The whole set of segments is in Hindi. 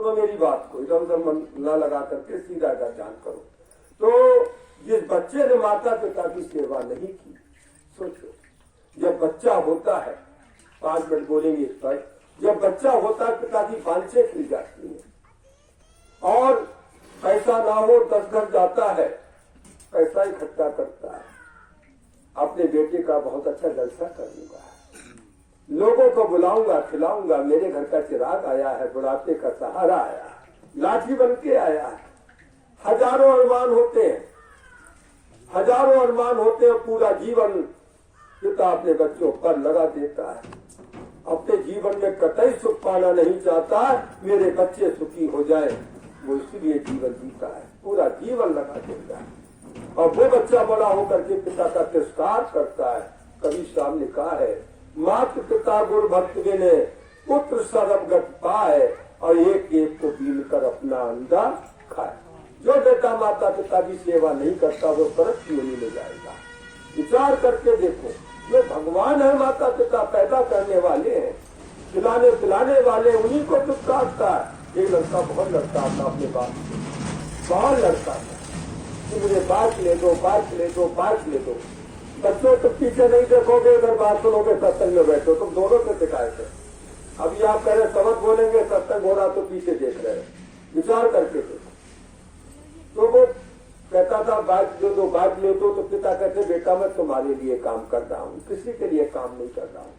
सुनो मेरी बात को, इधर उधर मन न लगा करके सीधा का ध्यान करो। तो जिस बच्चे ने माता पिता की सेवा नहीं की, सोचो जब बच्चा होता है, 5 मिनट बोलेंगे इस पर, जब बच्चा होता है पिता की बांछें खिल जाती है और पैसा ना हो 10 घर जाता है, पैसा इकट्ठा करता है, अपने बेटे का बहुत अच्छा जलसा करूंगा, लोगों को बुलाऊंगा, खिलाऊंगा, मेरे घर का चिराग आया है, बुढ़ापे का सहारा आया है, लाठी बन के आया है। हजारों अरमान होते हैं, हजारों अरमान होते हैं, पूरा जीवन पिता अपने बच्चों पर लगा देता है, अपने जीवन में कतई सुख पाना नहीं चाहता, मेरे बच्चे सुखी हो जाए, वो इसलिए जीवन जीता है, पूरा जीवन लगा देता है। और वो बच्चा बड़ा होकर के पिता का तिरस्कार करता है। कभी सामने कहा है, मात पिता गुरु भक्त ने पुत्र सर्वगत पाए और एक एक को बीन कर अपना अंडा खाए। जो बेटा माता पिता की सेवा नहीं करता वो परत की योनि में जाएगा। विचार करके देखो, जो भगवान है, माता पिता पैदा करने वाले हैं, खिलाने पिलाने वाले, उन्हीं को दुष्काटता है। एक लड़का बहुत लड़ता था अपने बाप से, बहुत लड़ता था कि मुझे बाइक ले दो, बाइक ले दो, बाइक ले दो। बच्चों तुम पीछे नहीं देखोगे, अगर बात सुनोगे, सत्संग में बैठो, तुम दोनों से सिखाए थे। अभी आप कह रहे समझ बोलेंगे, सत्संग हो रहा तो पीछे देख रहे हैं, विचार करके देखो। तो वो कहता था बाइक दे दो, बाइक ले दो, तो पिता कहते बेटा मैं तुम्हारे लिए काम कर रहा हूँ, किसी के लिए काम नहीं कर रहा हूँ,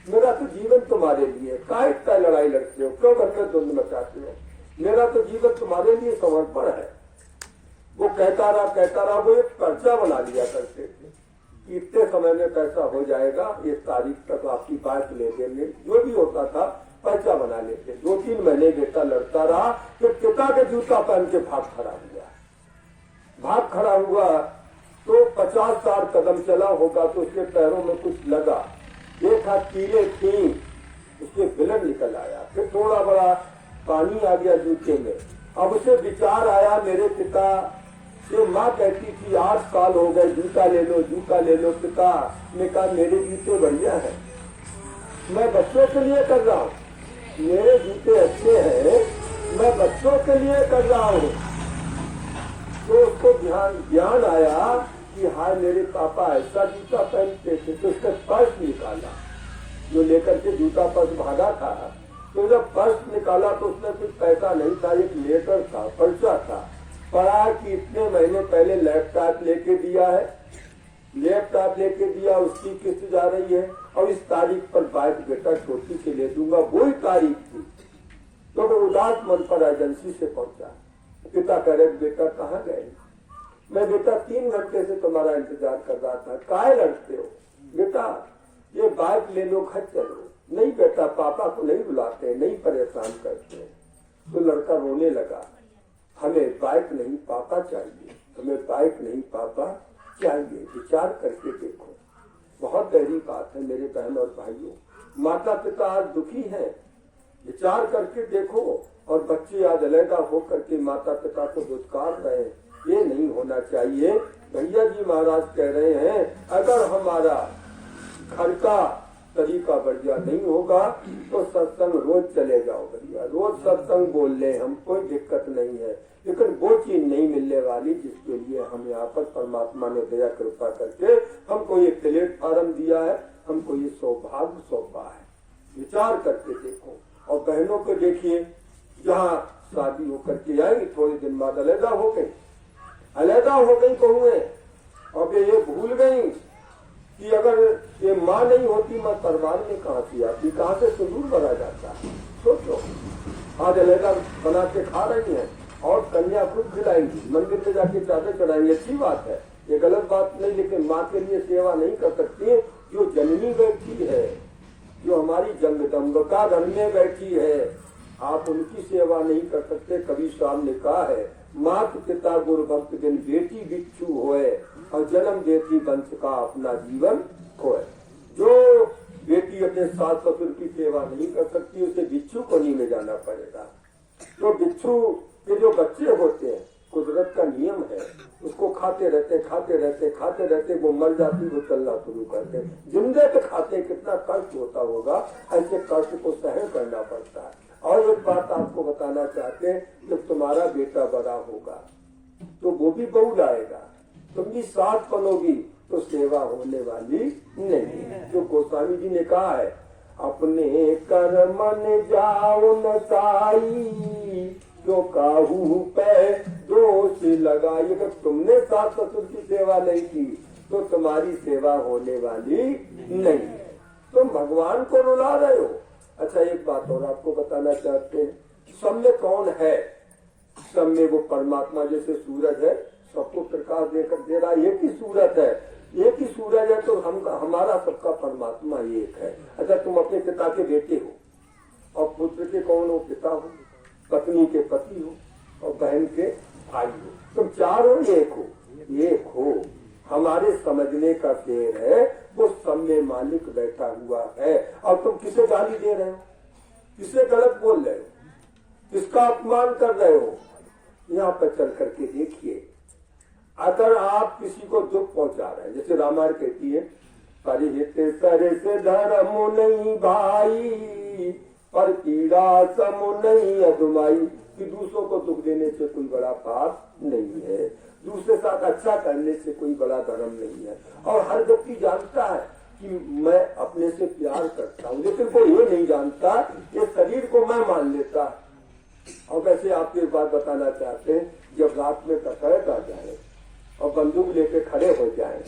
मेरा तो जीवन तुम्हारे लिए, काय इतना लड़ाई लड़ते हो, क्यों घर में द्वंद मचाते हो, मेरा तो जीवन तुम्हारे लिए समर्पण है। वो कहता रहा, वो एक पर्चा बना लिया करते थे कि इतने समय में पैसा हो जाएगा, इस तारीख तक आपकी बाइक ले देंगे, जो भी होता था पर्चा बना लेते। 2-3 महीने बेटा लड़ता रहा, फिर पिता के जूता पहन के भाग खड़ा हुआ तो 50-60 कदम चला होगा तो उसके पैरों में कुछ लगा, एक हाथ कीले थी, उसके विलन निकल आया, फिर थोड़ा बड़ा पानी आ गया जूते में। अब उसे विचार आया, मेरे पिता से माँ कहती थी 8 साल हो गए, जूता ले लो, जूता ले लो। पिता ने कहा मेरे जूते बढ़िया है, मैं बच्चों के लिए कर रहा हूँ, मेरे जूते अच्छे हैं, मैं बच्चों के लिए कर रहा हूँ। तो उसको ध्यान आया कि हाय मेरे पापा ऐसा जूता पहनते थे, तो उसका पर्स निकाला, जो लेकर के जूता पर्स भागा था। तो जब पर्स निकाला तो उसमें कुछ पैसा नहीं था, एक लेटर था, पर्चा था। पढ़ा कि इतने महीने पहले लैपटॉप लेके दिया है, लैपटॉप लेके दिया, उसकी किस्त जा रही है, और इस तारीख पर बाइक बेटा छोटी से ले दूंगा, वही तारीख थी। तो वो उदास मन पर एजेंसी से पहुंचा। पिता कह रहे बेटा कहाँ गए? मैं बेटा 3 घंटे से तुम्हारा इंतजार कर रहा था, काहे लड़ते हो? बेटा ये बाइक ले लो, घर चलो। नहीं बेटा, पापा को नहीं बुलाते, नहीं परेशान करते। तो लड़का रोने लगा, हमें बाइक नहीं पापा चाहिए, हमें बाइक नहीं पापा चाहिए। विचार करके देखो, बहुत गहरी बात है मेरे बहन और भाइयों। माता पिता आज दुखी हैं, विचार करके देखो। और बच्चे आज अलग होकर के माता पिता को दुत्कार रहे, ये नहीं होना चाहिए। भैया जी महाराज कह रहे हैं, अगर हमारा घर का तरीका बढ़िया नहीं होगा तो सत्संग रोज चले जाओ भैया, रोज सत्संग बोल ले, हम कोई दिक्कत नहीं है। लेकिन वो चीज नहीं मिलने वाली जिसके लिए हम यहाँ पर परमात्मा ने दया कृपा करके हमको ये प्लेटफार्म दिया है, हमको ये सौभाग्य सौंपा है। विचार करके देखो। और बहनों को देखिए, जहाँ शादी होकर के आएंगी, थोड़े दिन बाद अलहदा हो गई बहुएं, और ये भूल गई कि अगर ये माँ नहीं होती, माँ तलवार में कहाँ से आती, कहाँ से सिंदूर भरा जाता। सोचो, आज अलहदा बना के खा रही है और कन्या खुद खिलाएंगी, मंदिर में जाके चादर चढ़ाएंगी, अच्छी बात है, ये गलत बात नहीं। लेकिन माँ के लिए सेवा नहीं कर सकती जो जननी बैठी है, जो हमारी जगदम्बिका घर में बैठी है, आप उनकी सेवा नहीं कर सकते। कबीर साहब ने कहा है, मात पिता गुरु भक्त दिन बेटी बिच्छू होए और जन्म देती वंश का अपना जीवन खोए। जो बेटी अपने सास ससुर की सेवा नहीं कर सकती, उसे बिच्छू कोनी में जाना पड़ेगा। तो बिच्छू के जो बच्चे होते हैं, कुदरत का नियम है, उसको खाते रहते वो मर जाती, वो चलना शुरू करते। जिंदे पे खाते कितना कष्ट होता होगा, ऐसे कष्ट को सहन करना पड़ता है। और एक बात आपको बताना चाहते हैं, जब तुम्हारा बेटा बड़ा होगा तो वो भी बहू लाएगा, तुम भी साथ बनोगी, तो सेवा होने वाली नहीं। जो गोस्वामी जी ने कहा है, अपने कर्मन जाओ न साई, जो काहू पे दोष लगाई। अगर तुमने सास ससुर की सेवा नहीं की तो तुम्हारी सेवा होने वाली नहीं। तुम भगवान को रुला रहे हो। अच्छा, एक बात और आपको बताना चाहते हैं, सब में कौन है? सब में वो परमात्मा, जैसे सूरज है सबको प्रकाश देकर दे रहा, एक ही सूरज है, एक ही सूरज है, तो हम हमारा सबका परमात्मा एक है। अच्छा, तुम अपने पिता के बेटे हो और पुत्र के कौन हो? पिता हो, पत्नी के पति हो और बहन के भाई हो। तुम चारों एक हो, एक हो। हमारे समझने का फेर है, वो सब में मालिक बैठा हुआ है। और तुम किसे गाली दे रहे हो, किसे गलत बोल रहे हो, किसका अपमान कर रहे हो? यहाँ पर चल करके देखिए, अगर आप किसी को दुख पहुंचा रहे हैं, जैसे रामायण कहती है, परिहित सर से धर्म नहीं भाई, पर पीड़ा समु नहीं अधुमाई। कि दूसरों को दुख देने से कोई बड़ा पाप नहीं है, दूसरे साथ अच्छा करने से कोई बड़ा धर्म नहीं है। और हर व्यक्ति जानता है कि मैं अपने से प्यार करता हूँ, लेकिन कोई ये नहीं जानता ये शरीर को मैं मान लेता। और वैसे आपको एक बात बताना चाहते हैं, जब रात में डकैत आ जाए और बंदूक लेके खड़े हो जाए